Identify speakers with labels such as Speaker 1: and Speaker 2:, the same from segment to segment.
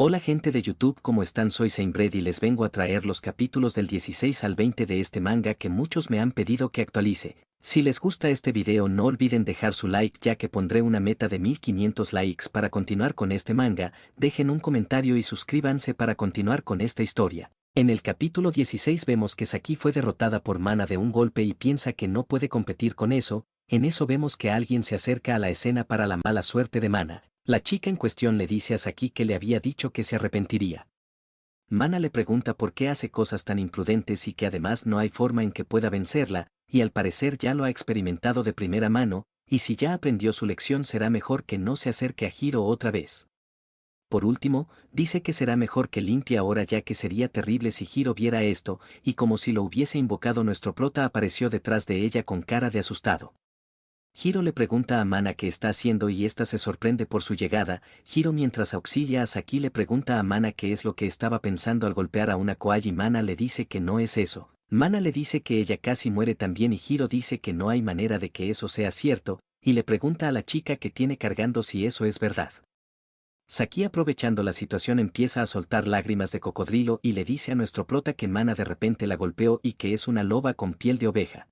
Speaker 1: Hola gente de YouTube, ¿cómo están? Soy Seinbred y les vengo a traer los capítulos del 16 al 20 de este manga que muchos me han pedido que actualice. Si les gusta este video no olviden dejar su like ya que pondré una meta de 1500 likes para continuar con este manga, dejen un comentario y suscríbanse para continuar con esta historia. En el capítulo 16 vemos que Saki fue derrotada por Mana de un golpe y piensa que no puede competir con eso. En eso vemos que alguien se acerca a la escena para la mala suerte de Mana. La chica en cuestión le dice a Saki que le había dicho que se arrepentiría. Mana le pregunta por qué hace cosas tan imprudentes y que además no hay forma en que pueda vencerla, y al parecer ya lo ha experimentado de primera mano, y si ya aprendió su lección será mejor que no se acerque a Hiro otra vez. Por último, dice que será mejor que limpie ahora ya que sería terrible si Hiro viera esto, y como si lo hubiese invocado nuestro prota apareció detrás de ella con cara de asustado. Hiro le pregunta a Mana qué está haciendo y ésta se sorprende por su llegada. Hiro mientras auxilia a Saki le pregunta a Mana qué es lo que estaba pensando al golpear a una koai y Mana le dice que no es eso. Mana le dice que ella casi muere también y Hiro dice que no hay manera de que eso sea cierto, y le pregunta a la chica que tiene cargando si eso es verdad. Saki aprovechando la situación empieza a soltar lágrimas de cocodrilo y le dice a nuestro prota que Mana de repente la golpeó y que es una loba con piel de oveja.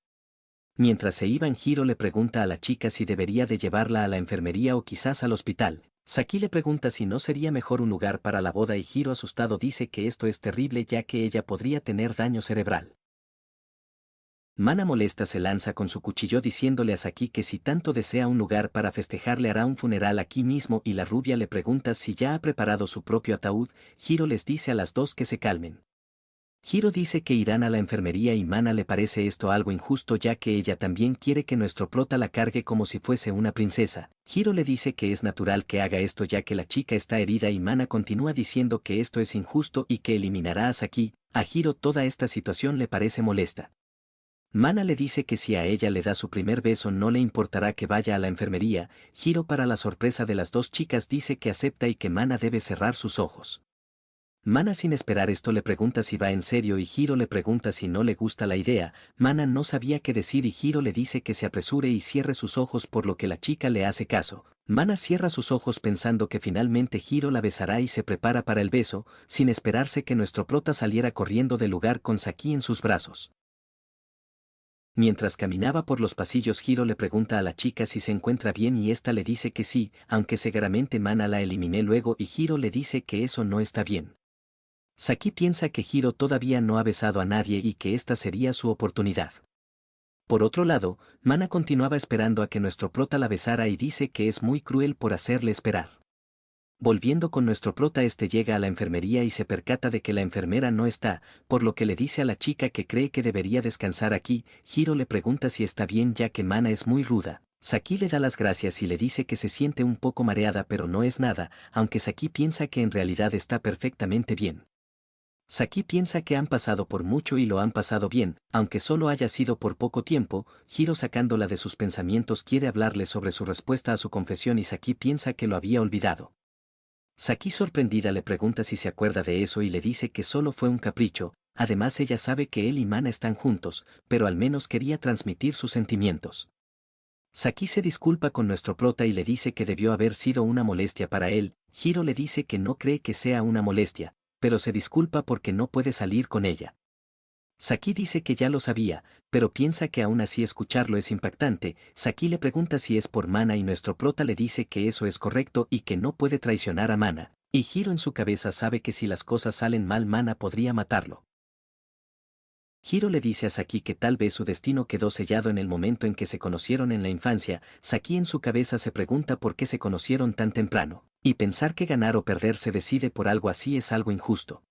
Speaker 1: Mientras se iban Hiro le pregunta a la chica si debería de llevarla a la enfermería o quizás al hospital. Saki le pregunta si no sería mejor un lugar para la boda y Hiro asustado dice que esto es terrible ya que ella podría tener daño cerebral. Mana molesta se lanza con su cuchillo diciéndole a Saki que si tanto desea un lugar para festejar le hará un funeral aquí mismo y la rubia le pregunta si ya ha preparado su propio ataúd. Hiro les dice a las dos que se calmen. Hiro dice que irán a la enfermería y Mana le parece esto algo injusto ya que ella también quiere que nuestro prota la cargue como si fuese una princesa. Hiro le dice que es natural que haga esto ya que la chica está herida y Mana continúa diciendo que esto es injusto y que eliminará a Saki. A Hiro toda esta situación le parece molesta. Mana le dice que si a ella le da su primer beso no le importará que vaya a la enfermería. Hiro para la sorpresa de las dos chicas dice que acepta y que Mana debe cerrar sus ojos. Mana sin esperar esto le pregunta si va en serio y Hiro le pregunta si no le gusta la idea. Mana no sabía qué decir y Hiro le dice que se apresure y cierre sus ojos por lo que la chica le hace caso. Mana cierra sus ojos pensando que finalmente Hiro la besará y se prepara para el beso, sin esperarse que nuestro prota saliera corriendo del lugar con Saki en sus brazos. Mientras caminaba por los pasillos Hiro le pregunta a la chica si se encuentra bien y ésta le dice que sí, aunque seguramente Mana la eliminé luego y Hiro le dice que eso no está bien. Saki piensa que Hiro todavía no ha besado a nadie y que esta sería su oportunidad. Por otro lado, Mana continuaba esperando a que nuestro prota la besara y dice que es muy cruel por hacerle esperar. Volviendo con nuestro prota llega a la enfermería y se percata de que la enfermera no está, por lo que le dice a la chica que cree que debería descansar aquí. Hiro le pregunta si está bien ya que Mana es muy ruda. Saki le da las gracias y le dice que se siente un poco mareada pero no es nada, aunque Saki piensa que en realidad está perfectamente bien. Saki piensa que han pasado por mucho y lo han pasado bien, aunque solo haya sido por poco tiempo. Hiro sacándola de sus pensamientos quiere hablarle sobre su respuesta a su confesión y Saki piensa que lo había olvidado. Saki sorprendida le pregunta si se acuerda de eso y le dice que solo fue un capricho, además ella sabe que él y Mana están juntos, pero al menos quería transmitir sus sentimientos. Saki se disculpa con nuestro prota y le dice que debió haber sido una molestia para él. Hiro le dice que no cree que sea una molestia, pero se disculpa porque no puede salir con ella. Saki dice que ya lo sabía, pero piensa que aún así escucharlo es impactante. Saki le pregunta si es por Mana y nuestro prota le dice que eso es correcto y que no puede traicionar a Mana, y Hiro en su cabeza sabe que si las cosas salen mal Mana podría matarlo. Hiro le dice a Saki que tal vez su destino quedó sellado en el momento en que se conocieron en la infancia. Saki en su cabeza se pregunta por qué se conocieron tan temprano, y pensar que ganar o perder se decide por algo así es algo injusto.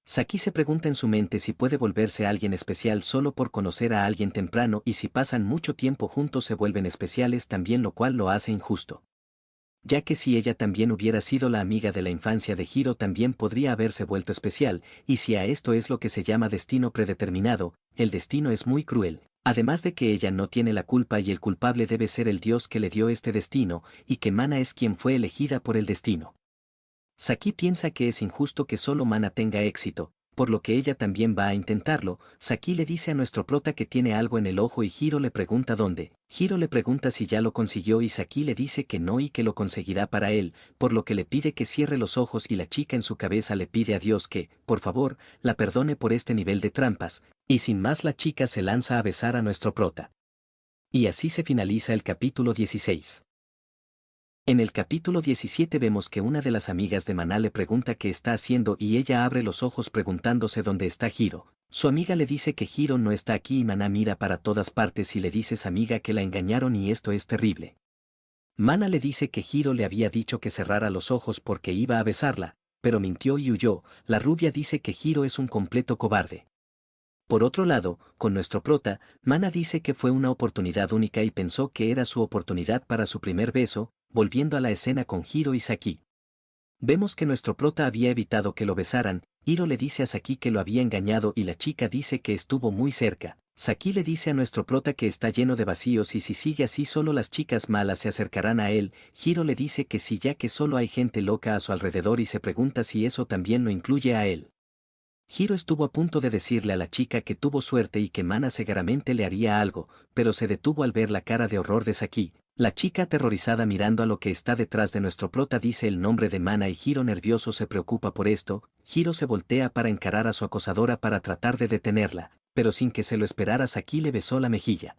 Speaker 1: Saki se pregunta en su mente si puede volverse alguien especial solo por conocer a alguien temprano y si pasan mucho tiempo juntos se vuelven especiales también lo cual lo hace injusto. Ya que si ella también hubiera sido la amiga de la infancia de Hiro también podría haberse vuelto especial, y si a esto es lo que se llama destino predeterminado, el destino es muy cruel, además de que ella no tiene la culpa y el culpable debe ser el dios que le dio este destino, y que Mana es quien fue elegida por el destino. Saki piensa que es injusto que solo Mana tenga éxito, por lo que ella también va a intentarlo. Saki le dice a nuestro prota que tiene algo en el ojo y Hiro le pregunta dónde. Hiro le pregunta si ya lo consiguió y Saki le dice que no y que lo conseguirá para él, por lo que le pide que cierre los ojos y la chica en su cabeza le pide a Dios que, por favor, la perdone por este nivel de trampas, y sin más la chica se lanza a besar a nuestro prota. Y así se finaliza el capítulo 16. En el capítulo 17 vemos que una de las amigas de Mana le pregunta qué está haciendo y ella abre los ojos preguntándose dónde está Hiro. Su amiga le dice que Hiro no está aquí y Mana mira para todas partes y le dice a su amiga que la engañaron y esto es terrible. Mana le dice que Hiro le había dicho que cerrara los ojos porque iba a besarla, pero mintió y huyó. La rubia dice que Hiro es un completo cobarde. Por otro lado, con nuestro prota, Mana dice que fue una oportunidad única y pensó que era su oportunidad para su primer beso, volviendo a la escena con Hiro y Saki. Vemos que nuestro prota había evitado que lo besaran, Hiro le dice a Saki que lo había engañado y la chica dice que estuvo muy cerca. Saki le dice a nuestro prota que está lleno de vacíos y si sigue así solo las chicas malas se acercarán a él. Hiro le dice que sí ya que solo hay gente loca a su alrededor y se pregunta si eso también lo incluye a él. Hiro estuvo a punto de decirle a la chica que tuvo suerte y que Mana seguramente le haría algo, pero se detuvo al ver la cara de horror de Saki. La chica aterrorizada mirando a lo que está detrás de nuestro prota dice el nombre de Mana y Hiro nervioso se preocupa por esto. Hiro se voltea para encarar a su acosadora para tratar de detenerla, pero sin que se lo esperara Saki le besó la mejilla.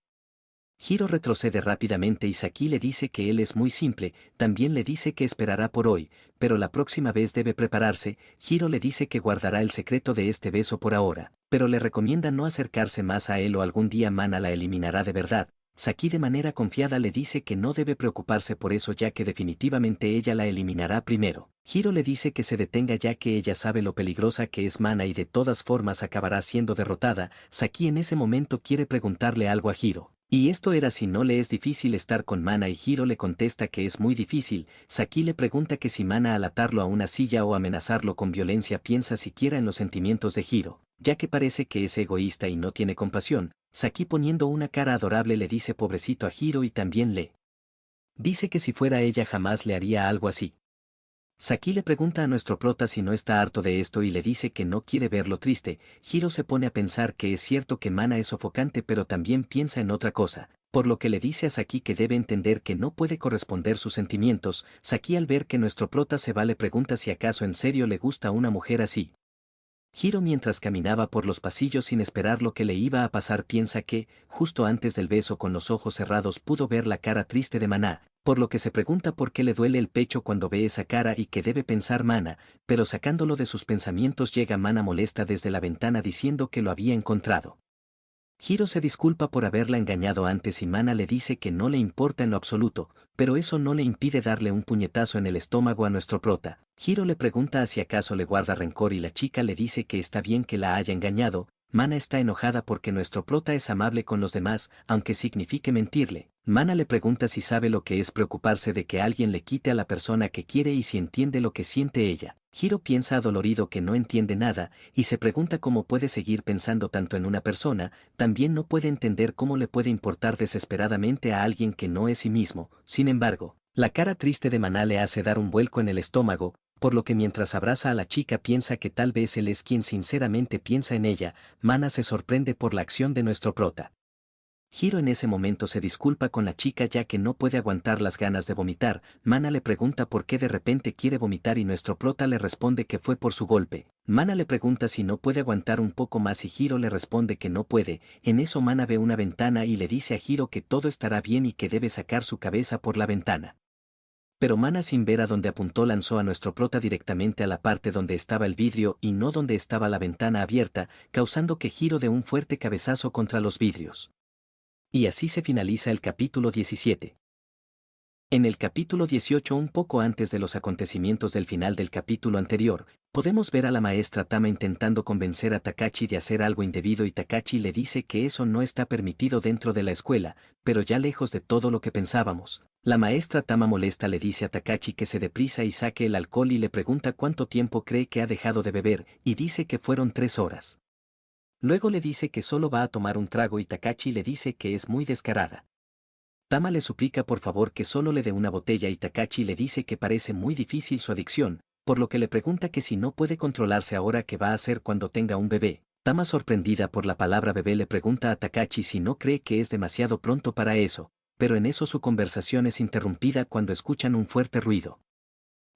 Speaker 1: Hiro retrocede rápidamente y Saki le dice que él es muy simple, también le dice que esperará por hoy, pero la próxima vez debe prepararse. Hiro le dice que guardará el secreto de este beso por ahora, pero le recomienda no acercarse más a él o algún día Mana la eliminará de verdad. Saki de manera confiada le dice que no debe preocuparse por eso ya que definitivamente ella la eliminará primero. Hiro le dice que se detenga ya que ella sabe lo peligrosa que es Mana y de todas formas acabará siendo derrotada. Saki en ese momento quiere preguntarle algo a Hiro. Y esto era si no le es difícil estar con Mana y Hiro le contesta que es muy difícil. Saki le pregunta que si Mana al atarlo a una silla o amenazarlo con violencia piensa siquiera en los sentimientos de Hiro, ya que parece que es egoísta y no tiene compasión. Saki poniendo una cara adorable le dice pobrecito a Hiro y también le dice que si fuera ella jamás le haría algo así. Saki le pregunta a nuestro prota si no está harto de esto y le dice que no quiere verlo triste. Hiro se pone a pensar que es cierto que Mana es sofocante pero también piensa en otra cosa, por lo que le dice a Saki que debe entender que no puede corresponder sus sentimientos. Saki al ver que nuestro prota se va le pregunta si acaso en serio le gusta una mujer así. Hiro mientras caminaba por los pasillos sin esperar lo que le iba a pasar piensa que, justo antes del beso con los ojos cerrados pudo ver la cara triste de Mana, por lo que se pregunta por qué le duele el pecho cuando ve esa cara y qué debe pensar Mana, pero sacándolo de sus pensamientos llega Mana molesta desde la ventana diciendo que lo había encontrado. Hiro se disculpa por haberla engañado antes y Mana le dice que no le importa en lo absoluto, pero eso no le impide darle un puñetazo en el estómago a nuestro prota. Hiro le pregunta si acaso le guarda rencor y la chica le dice que está bien que la haya engañado. Mana está enojada porque nuestro prota es amable con los demás, aunque signifique mentirle. Mana le pregunta si sabe lo que es preocuparse de que alguien le quite a la persona que quiere y si entiende lo que siente ella. Hiro piensa adolorido que no entiende nada, y se pregunta cómo puede seguir pensando tanto en una persona, también no puede entender cómo le puede importar desesperadamente a alguien que no es sí mismo. Sin embargo, la cara triste de Mana le hace dar un vuelco en el estómago, por lo que mientras abraza a la chica piensa que tal vez él es quien sinceramente piensa en ella. Mana se sorprende por la acción de nuestro prota. Hiro en ese momento se disculpa con la chica ya que no puede aguantar las ganas de vomitar. Mana le pregunta por qué de repente quiere vomitar y nuestro prota le responde que fue por su golpe. Mana le pregunta si no puede aguantar un poco más y Hiro le responde que no puede. En eso Mana ve una ventana y le dice a Hiro que todo estará bien y que debe sacar su cabeza por la ventana. Pero Mana sin ver a dónde apuntó lanzó a nuestro prota directamente a la parte donde estaba el vidrio y no donde estaba la ventana abierta, causando que Hiro dé un fuerte cabezazo contra los vidrios. Y así se finaliza el capítulo 17. En el capítulo 18, un poco antes de los acontecimientos del final del capítulo anterior, podemos ver a la maestra Tama intentando convencer a Takashi de hacer algo indebido y Takashi le dice que eso no está permitido dentro de la escuela, pero ya lejos de todo lo que pensábamos. La maestra Tama molesta le dice a Takashi que se deprisa y saque el alcohol y le pregunta cuánto tiempo cree que ha dejado de beber, y dice que fueron 3 horas. Luego le dice que solo va a tomar un trago y Takashi le dice que es muy descarada. Tama le suplica por favor que solo le dé una botella y Takashi le dice que parece muy difícil su adicción, por lo que le pregunta que si no puede controlarse ahora qué va a hacer cuando tenga un bebé. Tama, sorprendida por la palabra bebé, le pregunta a Takashi si no cree que es demasiado pronto para eso, pero en eso su conversación es interrumpida cuando escuchan un fuerte ruido.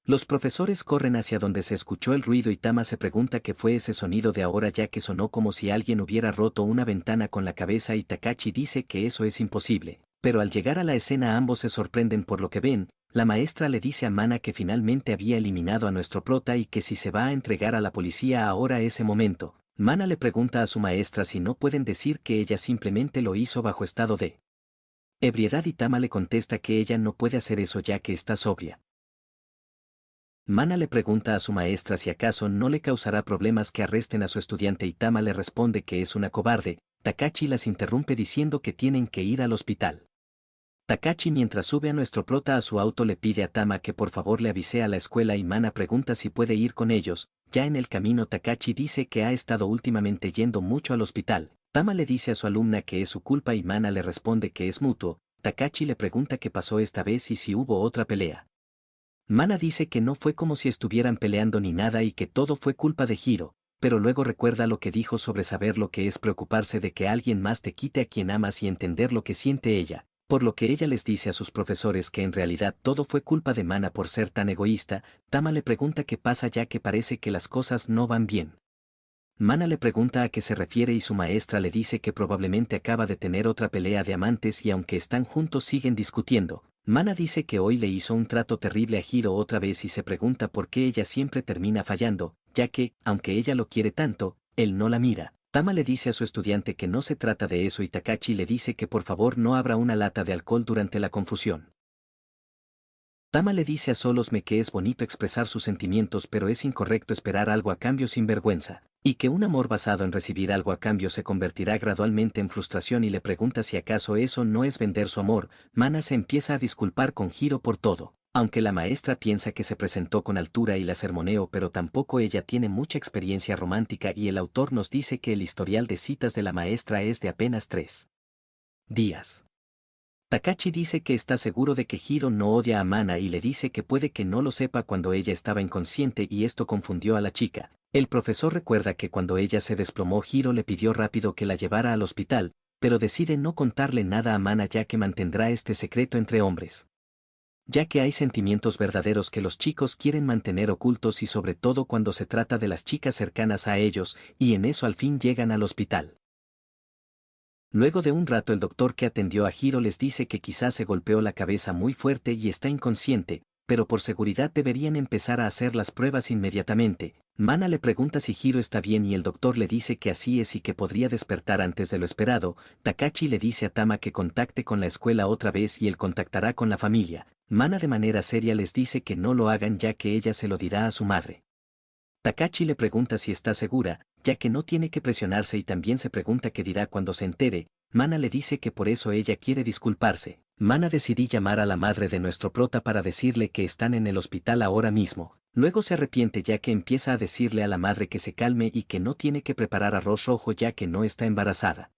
Speaker 1: Los profesores corren hacia donde se escuchó el ruido y Tama se pregunta qué fue ese sonido de ahora, ya que sonó como si alguien hubiera roto una ventana con la cabeza, y Takashi dice que eso es imposible. Pero al llegar a la escena ambos se sorprenden por lo que ven. La maestra le dice a Mana que finalmente había eliminado a nuestro prota y que si se va a entregar a la policía ahora ese momento. Mana le pregunta a su maestra si no pueden decir que ella simplemente lo hizo bajo estado de ebriedad, y Tama le contesta que ella no puede hacer eso ya que está sobria. Mana le pregunta a su maestra si acaso no le causará problemas que arresten a su estudiante, y Tama le responde que es una cobarde. Takashi las interrumpe diciendo que tienen que ir al hospital. Takashi, mientras sube a nuestro prota a su auto, le pide a Tama que por favor le avise a la escuela y Mana pregunta si puede ir con ellos. Ya en el camino Takashi dice que ha estado últimamente yendo mucho al hospital. Tama le dice a su alumna que es su culpa y Mana le responde que es mutuo. Takashi le pregunta qué pasó esta vez y si hubo otra pelea. Mana dice que no fue como si estuvieran peleando ni nada y que todo fue culpa de Hiro, pero luego recuerda lo que dijo sobre saber lo que es preocuparse de que alguien más te quite a quien amas y entender lo que siente ella, por lo que ella les dice a sus profesores que en realidad todo fue culpa de Mana por ser tan egoísta. Tama le pregunta qué pasa ya que parece que las cosas no van bien. Mana le pregunta a qué se refiere y su maestra le dice que probablemente acaba de tener otra pelea de amantes y aunque están juntos siguen discutiendo. Mana dice que hoy le hizo un trato terrible a Hiro otra vez y se pregunta por qué ella siempre termina fallando, ya que, aunque ella lo quiere tanto, él no la mira. Tama le dice a su estudiante que no se trata de eso y Takashi le dice que por favor no abra una lata de alcohol durante la confusión. Tama le dice a Solosme que es bonito expresar sus sentimientos pero es incorrecto esperar algo a cambio sin vergüenza, y que un amor basado en recibir algo a cambio se convertirá gradualmente en frustración, y le pregunta si acaso eso no es vender su amor. Mana se empieza a disculpar con Hiro por todo, aunque la maestra piensa que se presentó con altura y la sermoneó, pero tampoco ella tiene mucha experiencia romántica y el autor nos dice que el historial de citas de la maestra es de apenas 3 días. Takashi dice que está seguro de que Hiro no odia a Mana y le dice que puede que no lo sepa cuando ella estaba inconsciente y esto confundió a la chica. El profesor recuerda que cuando ella se desplomó Hiro le pidió rápido que la llevara al hospital, pero decide no contarle nada a Mana ya que mantendrá este secreto entre hombres. Ya que hay sentimientos verdaderos que los chicos quieren mantener ocultos y sobre todo cuando se trata de las chicas cercanas a ellos, y en eso al fin llegan al hospital. Luego de un rato el doctor que atendió a Hiro les dice que quizás se golpeó la cabeza muy fuerte y está inconsciente, pero por seguridad deberían empezar a hacer las pruebas inmediatamente. Mana le pregunta si Hiro está bien y el doctor le dice que así es y que podría despertar antes de lo esperado. Takashi le dice a Tama que contacte con la escuela otra vez y él contactará con la familia. Mana de manera seria les dice que no lo hagan ya que ella se lo dirá a su madre. Takashi le pregunta si está segura, ya que no tiene que presionarse, y también se pregunta qué dirá cuando se entere. Mana le dice que por eso ella quiere disculparse. Mana decidí llamar a la madre de nuestro prota para decirle que están en el hospital ahora mismo. Luego se arrepiente ya que empieza a decirle a la madre que se calme y que no tiene que preparar arroz rojo ya que no está embarazada.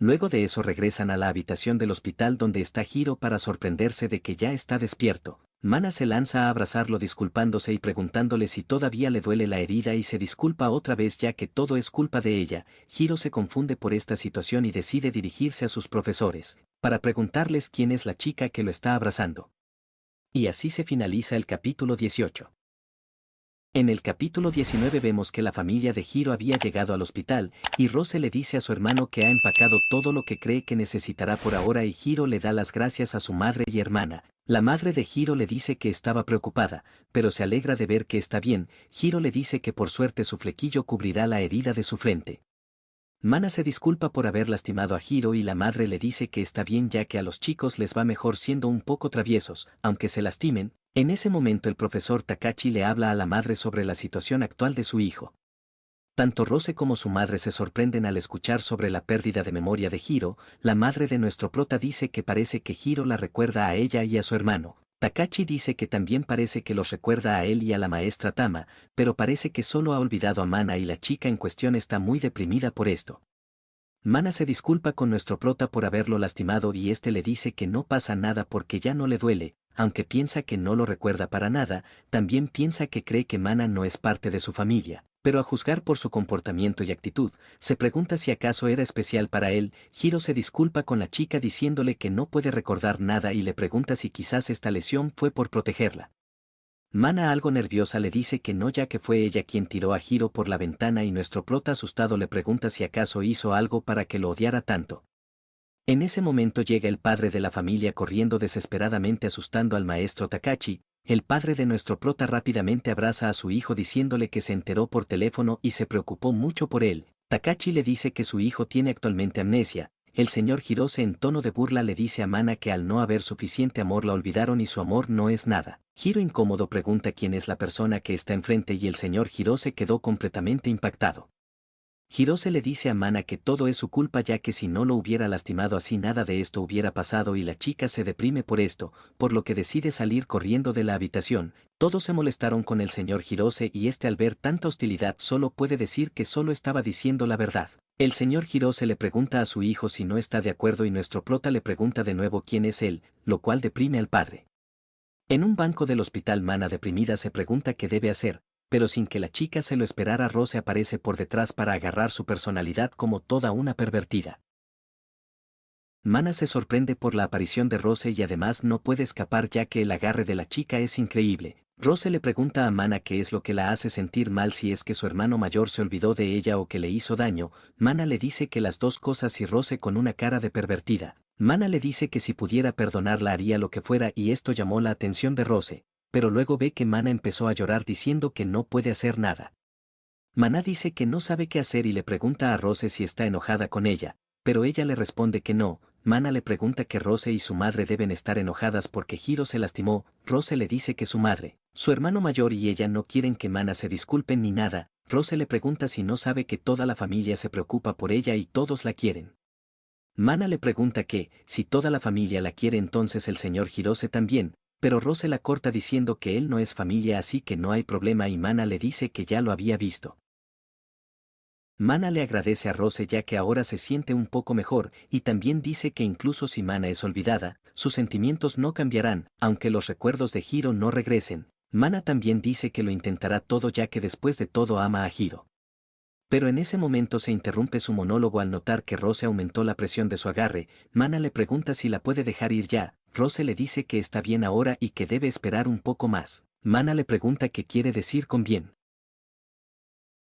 Speaker 1: Luego de eso regresan a la habitación del hospital donde está Hiro para sorprenderse de que ya está despierto. Mana se lanza a abrazarlo disculpándose y preguntándole si todavía le duele la herida y se disculpa otra vez ya que todo es culpa de ella. Hiro se confunde por esta situación y decide dirigirse a sus profesores, para preguntarles quién es la chica que lo está abrazando. Y así se finaliza el capítulo 18. En el capítulo 19 vemos que la familia de Hiro había llegado al hospital, y Rose le dice a su hermano que ha empacado todo lo que cree que necesitará por ahora y Hiro le da las gracias a su madre y hermana. La madre de Hiro le dice que estaba preocupada, pero se alegra de ver que está bien. Hiro le dice que por suerte su flequillo cubrirá la herida de su frente. Mana se disculpa por haber lastimado a Hiro y la madre le dice que está bien ya que a los chicos les va mejor siendo un poco traviesos, aunque se lastimen. En ese momento el profesor Takashi le habla a la madre sobre la situación actual de su hijo. Tanto Rose como su madre se sorprenden al escuchar sobre la pérdida de memoria de Hiro. La madre de nuestro prota dice que parece que Hiro la recuerda a ella y a su hermano. Takashi dice que también parece que los recuerda a él y a la maestra Tama, pero parece que solo ha olvidado a Mana y la chica en cuestión está muy deprimida por esto. Mana se disculpa con nuestro prota por haberlo lastimado y este le dice que no pasa nada porque ya no le duele. aunque piensa que no lo recuerda para nada, también piensa que cree que Mana no es parte de su familia. Pero a juzgar por su comportamiento y actitud, se pregunta si acaso era especial para él. Hiro se disculpa con la chica diciéndole que no puede recordar nada y le pregunta si quizás esta lesión fue por protegerla. Mana, algo nerviosa, le dice que no, ya que fue ella quien tiró a Hiro por la ventana, y nuestro prota asustado le pregunta si acaso hizo algo para que lo odiara tanto. En ese momento llega el padre de la familia corriendo desesperadamente asustando al maestro Takachi. El padre de nuestro prota rápidamente abraza a su hijo diciéndole que se enteró por teléfono y se preocupó mucho por él. Takachi le dice que su hijo tiene actualmente amnesia. El señor Hirose en tono de burla le dice a Mana que al no haber suficiente amor la olvidaron y su amor no es nada. Hiro incómodo pregunta quién es la persona que está enfrente y el señor Hirose quedó completamente impactado. Hirose le dice a Mana que todo es su culpa, ya que si no lo hubiera lastimado así nada de esto hubiera pasado, y la chica se deprime por esto, por lo que decide salir corriendo de la habitación. Todos se molestaron con el señor Hirose y este, al ver tanta hostilidad, solo puede decir que solo estaba diciendo la verdad. El señor Hirose le pregunta a su hijo si no está de acuerdo y nuestro prota le pregunta de nuevo quién es él, lo cual deprime al padre. En un banco del hospital, Mana deprimida se pregunta qué debe hacer, pero sin que la chica se lo esperara, Rose aparece por detrás para agarrar su personalidad como toda una pervertida. Mana se sorprende por la aparición de Rose y además no puede escapar, ya que el agarre de la chica es increíble. Rose le pregunta a Mana qué es lo que la hace sentir mal, si es que su hermano mayor se olvidó de ella o que le hizo daño. Mana le dice que las dos cosas, y Rose con una cara de pervertida. Mana le dice que si pudiera perdonarla haría lo que fuera, y esto llamó la atención de Rose, pero luego ve que Mana empezó a llorar diciendo que no puede hacer nada. Mana dice que no sabe qué hacer y le pregunta a Rose si está enojada con ella, pero ella le responde que no. Mana le pregunta que Rose y su madre deben estar enojadas porque Hiro se lastimó. Rose le dice que su madre, su hermano mayor y ella no quieren que Mana se disculpen ni nada. Rose le pregunta si no sabe que toda la familia se preocupa por ella y todos la quieren. Mana le pregunta que, si toda la familia la quiere, entonces el señor Hirose también, pero Rose la corta diciendo que él no es familia, así que no hay problema, y Mana le dice que ya lo había visto. Mana le agradece a Rose ya que ahora se siente un poco mejor, y también dice que incluso si Mana es olvidada, sus sentimientos no cambiarán, aunque los recuerdos de Hiro no regresen. Mana también dice que lo intentará todo, ya que después de todo ama a Hiro. Pero en ese momento se interrumpe su monólogo al notar que Rose aumentó la presión de su agarre. Mana le pregunta si la puede dejar ir ya. Rose le dice que está bien ahora y que debe esperar un poco más. Mana le pregunta qué quiere decir con bien.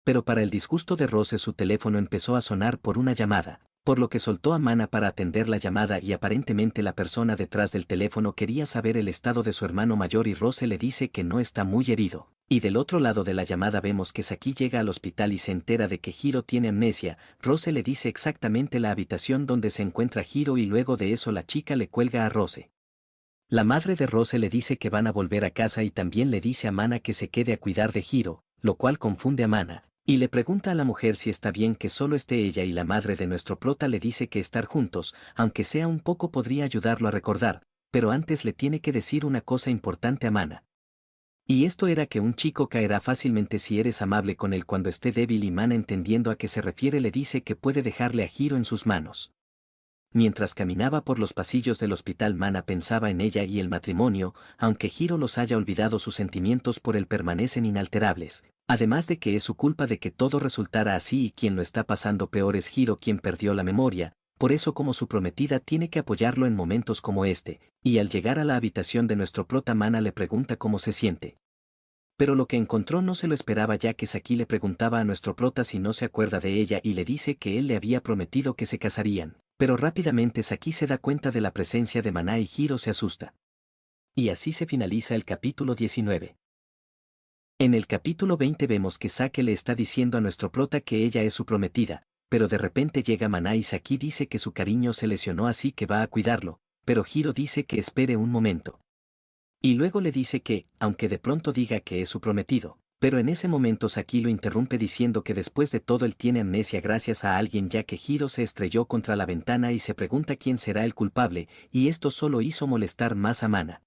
Speaker 1: Pero para el disgusto de Rose, su teléfono empezó a sonar por una llamada, por lo que soltó a Mana para atender la llamada, y aparentemente la persona detrás del teléfono quería saber el estado de su hermano mayor, y Rose le dice que no está muy herido. Y del otro lado de la llamada vemos que Saki llega al hospital y se entera de que Hiro tiene amnesia. Rose le dice exactamente la habitación donde se encuentra Hiro y luego de eso la chica le cuelga a Rose. La madre de Rose le dice que van a volver a casa y también le dice a Mana que se quede a cuidar de Hiro, lo cual confunde a Mana, y le pregunta a la mujer si está bien que solo esté ella, y la madre de nuestro prota le dice que estar juntos, aunque sea un poco, podría ayudarlo a recordar, pero antes le tiene que decir una cosa importante a Mana. Y esto era que un chico caerá fácilmente si eres amable con él cuando esté débil, y Mana, entendiendo a qué se refiere, le dice que puede dejarle a Hiro en sus manos. Mientras caminaba por los pasillos del hospital, Mana pensaba en ella y el matrimonio. Aunque Hiro los haya olvidado, sus sentimientos por él permanecen inalterables, además de que es su culpa de que todo resultara así, y quien lo está pasando peor es Hiro, quien perdió la memoria. Por eso, como su prometida, tiene que apoyarlo en momentos como este, y al llegar a la habitación de nuestro prota, Mana le pregunta cómo se siente. Pero lo que encontró no se lo esperaba, ya que Saki le preguntaba a nuestro prota si no se acuerda de ella y le dice que él le había prometido que se casarían. Pero rápidamente Saki se da cuenta de la presencia de Mana y Hiro se asusta. Y así se finaliza el capítulo 19. En el capítulo 20 vemos que Sake le está diciendo a nuestro prota que ella es su prometida, pero de repente llega Mana y Saki dice que su cariño se lesionó, así que va a cuidarlo, pero Hiro dice que espere un momento. Y luego le dice que, aunque de pronto diga que es su prometido, pero en ese momento Saki lo interrumpe diciendo que después de todo él tiene amnesia gracias a alguien, ya que Hiro se estrelló contra la ventana y se pregunta quién será el culpable, y esto solo hizo molestar más a Mana.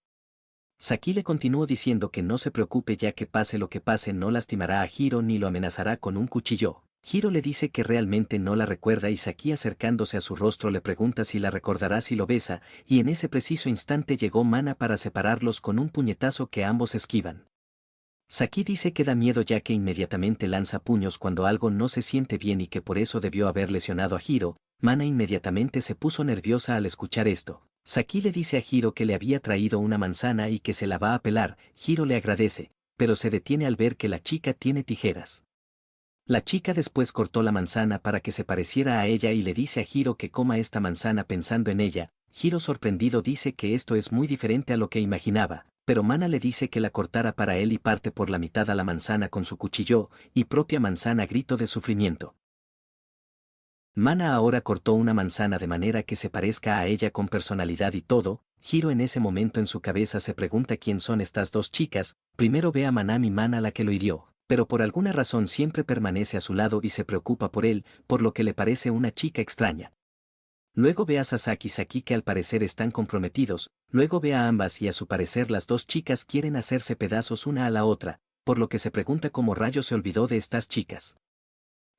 Speaker 1: Saki le continuó diciendo que no se preocupe, ya que pase lo que pase no lastimará a Hiro ni lo amenazará con un cuchillo. Hiro le dice que realmente no la recuerda y Saki acercándose a su rostro le pregunta si la recordará si lo besa, y en ese preciso instante llegó Mana para separarlos con un puñetazo que ambos esquivan. Saki dice que da miedo ya que inmediatamente lanza puños cuando algo no se siente bien y que por eso debió haber lesionado a Hiro. Mana inmediatamente se puso nerviosa al escuchar esto. Saki le dice a Hiro que le había traído una manzana y que se la va a pelar. Hiro le agradece, pero se detiene al ver que la chica tiene tijeras. La chica después cortó la manzana para que se pareciera a ella y le dice a Hiro que coma esta manzana pensando en ella. Hiro sorprendido dice que esto es muy diferente a lo que imaginaba, pero Mana le dice que la cortara para él y parte por la mitad a la manzana con su cuchillo, y propia manzana grito de sufrimiento. Mana ahora cortó una manzana de manera que se parezca a ella con personalidad y todo. Hiro en ese momento en su cabeza se pregunta quién son estas dos chicas. Primero ve a Manami Mana la que lo hirió, pero por alguna razón siempre permanece a su lado y se preocupa por él, por lo que le parece una chica extraña. Luego ve a Sasaki y Saki que al parecer están comprometidos, luego ve a ambas y a su parecer las dos chicas quieren hacerse pedazos una a la otra, por lo que se pregunta cómo rayos se olvidó de estas chicas.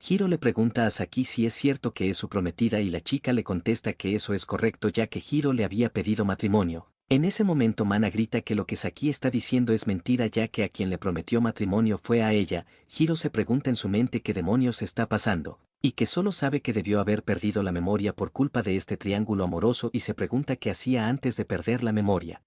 Speaker 1: Hiro le pregunta a Saki si es cierto que es su prometida y la chica le contesta que eso es correcto ya que Hiro le había pedido matrimonio. En ese momento Mana grita que lo que Saki está diciendo es mentira ya que a quien le prometió matrimonio fue a ella. Hiro se pregunta en su mente qué demonios está pasando, y que solo sabe que debió haber perdido la memoria por culpa de este triángulo amoroso y se pregunta qué hacía antes de perder la memoria.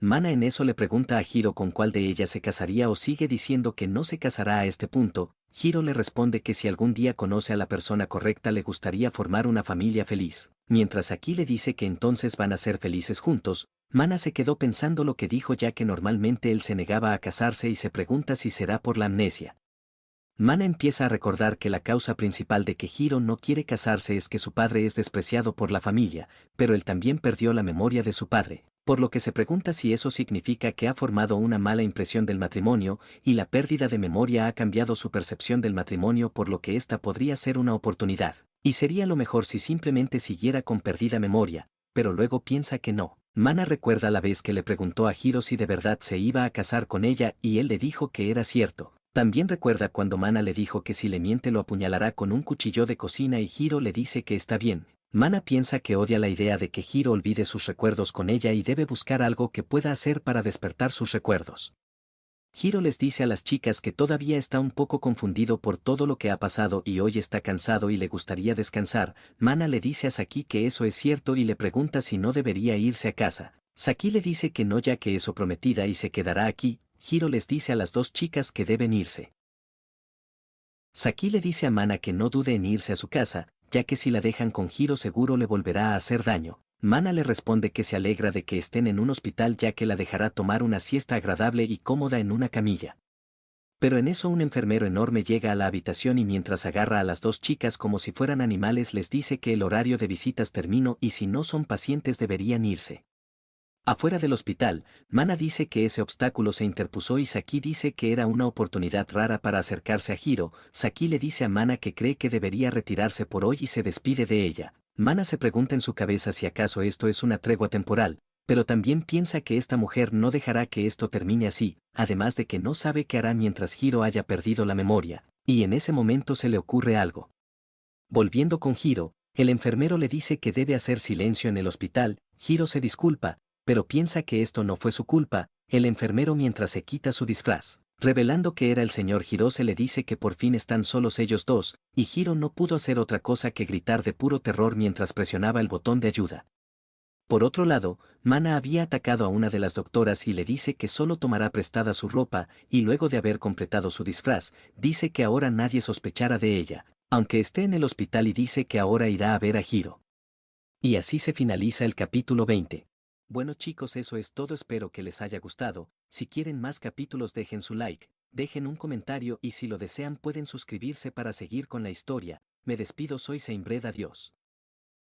Speaker 1: Mana en eso le pregunta a Hiro con cuál de ellas se casaría o sigue diciendo que no se casará a este punto. Hiro le responde que si algún día conoce a la persona correcta le gustaría formar una familia feliz, mientras aquí le dice que entonces van a ser felices juntos. Mana se quedó pensando lo que dijo ya que normalmente él se negaba a casarse y se pregunta si será por la amnesia. Mana empieza a recordar que la causa principal de que Hiro no quiere casarse es que su padre es despreciado por la familia, pero él también perdió la memoria de su padre, por lo que se pregunta si eso significa que ha formado una mala impresión del matrimonio, y la pérdida de memoria ha cambiado su percepción del matrimonio por lo que esta podría ser una oportunidad, y sería lo mejor si simplemente siguiera con perdida memoria, pero luego piensa que no. Mana recuerda la vez que le preguntó a Hiro si de verdad se iba a casar con ella y él le dijo que era cierto. También recuerda cuando Mana le dijo que si le miente lo apuñalará con un cuchillo de cocina y Hiro le dice que está bien. Mana piensa que odia la idea de que Hiro olvide sus recuerdos con ella y debe buscar algo que pueda hacer para despertar sus recuerdos. Hiro les dice a las chicas que todavía está un poco confundido por todo lo que ha pasado y hoy está cansado y le gustaría descansar. Mana le dice a Saki que eso es cierto y le pregunta si no debería irse a casa. Saki le dice que no ya que es su prometida y se quedará aquí. Hiro les dice a las dos chicas que deben irse. Saki le dice a Mana que no dude en irse a su casa, ya que si la dejan con Hiro seguro le volverá a hacer daño. Mana le responde que se alegra de que estén en un hospital ya que la dejará tomar una siesta agradable y cómoda en una camilla. Pero en eso un enfermero enorme llega a la habitación y mientras agarra a las dos chicas como si fueran animales les dice que el horario de visitas terminó y si no son pacientes deberían irse. Afuera del hospital, Mana dice que ese obstáculo se interpuso y Saki dice que era una oportunidad rara para acercarse a Hiro. Saki le dice a Mana que cree que debería retirarse por hoy y se despide de ella. Mana se pregunta en su cabeza si acaso esto es una tregua temporal, pero también piensa que esta mujer no dejará que esto termine así, además de que no sabe qué hará mientras Hiro haya perdido la memoria, y en ese momento se le ocurre algo. Volviendo con Hiro, el enfermero le dice que debe hacer silencio en el hospital. Hiro se disculpa, pero piensa que esto no fue su culpa. El enfermero mientras se quita su disfraz, revelando que era el señor Hirose le dice que por fin están solos ellos dos, y Hiro no pudo hacer otra cosa que gritar de puro terror mientras presionaba el botón de ayuda. Por otro lado, Mana había atacado a una de las doctoras y le dice que solo tomará prestada su ropa, y luego de haber completado su disfraz, dice que ahora nadie sospechará de ella, aunque esté en el hospital y dice que ahora irá a ver a Hiro. Y así se finaliza el capítulo 20. Bueno chicos, eso es todo, espero que les haya gustado. Si quieren más capítulos dejen su like, dejen un comentario y si lo desean pueden suscribirse para seguir con la historia. Me despido, soy Seimbred, adiós.